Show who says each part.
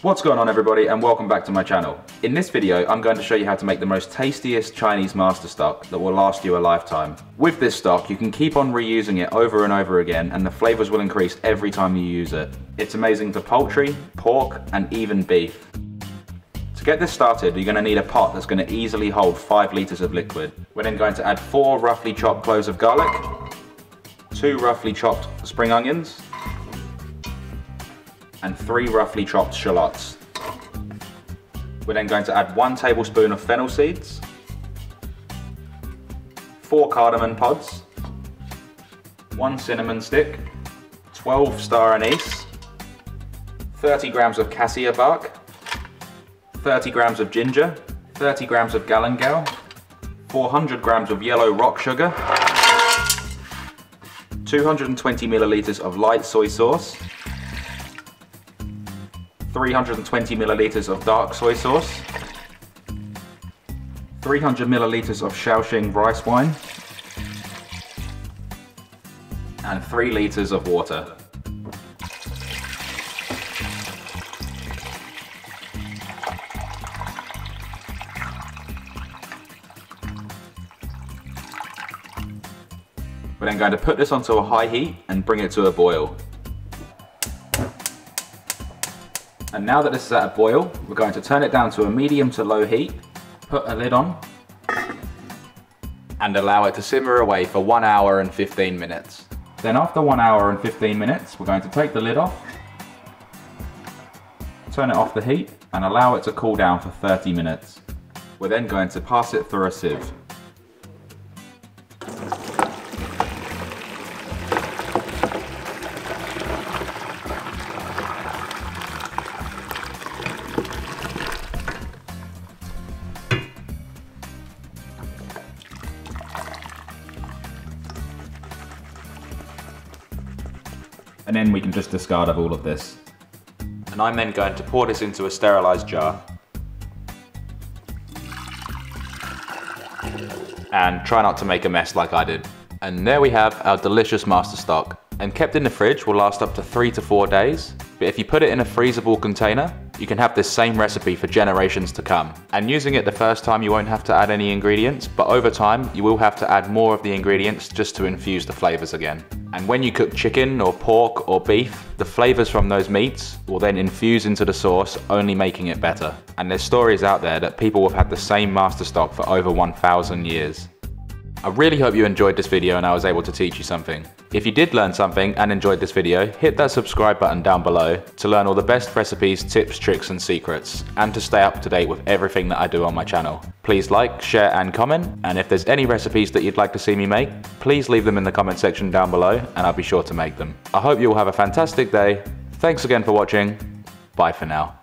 Speaker 1: What's going on everybody, and welcome back to my channel. In this video I'm going to show you how to make the most tastiest Chinese master stock that will last you a lifetime. With this stock you can keep on reusing it over and over again and the flavours will increase every time you use it. It's amazing for poultry, pork and even beef. To get this started you're going to need a pot that's going to easily hold 5 litres of liquid. We're then going to add 4 roughly chopped cloves of garlic, 2 roughly chopped spring onions, and 3 roughly chopped shallots. We're then going to add 1 tablespoon of fennel seeds, 4 cardamom pods, 1 cinnamon stick, 12 star anise, 30 grams of cassia bark, 30 grams of ginger, 30 grams of galangal, 400 grams of yellow rock sugar, 220 milliliters of light soy sauce, 320 milliliters of dark soy sauce, 300 milliliters of Shaoxing rice wine, and 3 liters of water. We're then going to put this onto a high heat and bring it to a boil. And now that this is at a boil, we're going to turn it down to a medium to low heat, put a lid on, and allow it to simmer away for 1 hour and 15 minutes. Then after 1 hour and 15 minutes, we're going to take the lid off, turn it off the heat, and allow it to cool down for 30 minutes. We're then going to pass it through a sieve. And then we can just discard of all of this. And I'm then going to pour this into a sterilised jar. And try not to make a mess like I did. And there we have our delicious master stock. And kept in the fridge will last up to 3 to 4 days. But if you put it in a freezable container, you can have this same recipe for generations to come. And using it the first time you won't have to add any ingredients, but over time you will have to add more of the ingredients just to infuse the flavours again. And when you cook chicken or pork or beef, the flavours from those meats will then infuse into the sauce, only making it better. And there's stories out there that people have had the same master stock for over 1,000 years. I really hope you enjoyed this video and I was able to teach you something. If you did learn something and enjoyed this video, hit that subscribe button down below to learn all the best recipes, tips, tricks and secrets, and to stay up to date with everything that I do on my channel. Please like, share and comment, and if there's any recipes that you'd like to see me make, please leave them in the comment section down below and I'll be sure to make them. I hope you all have a fantastic day. Thanks again for watching. Bye for now.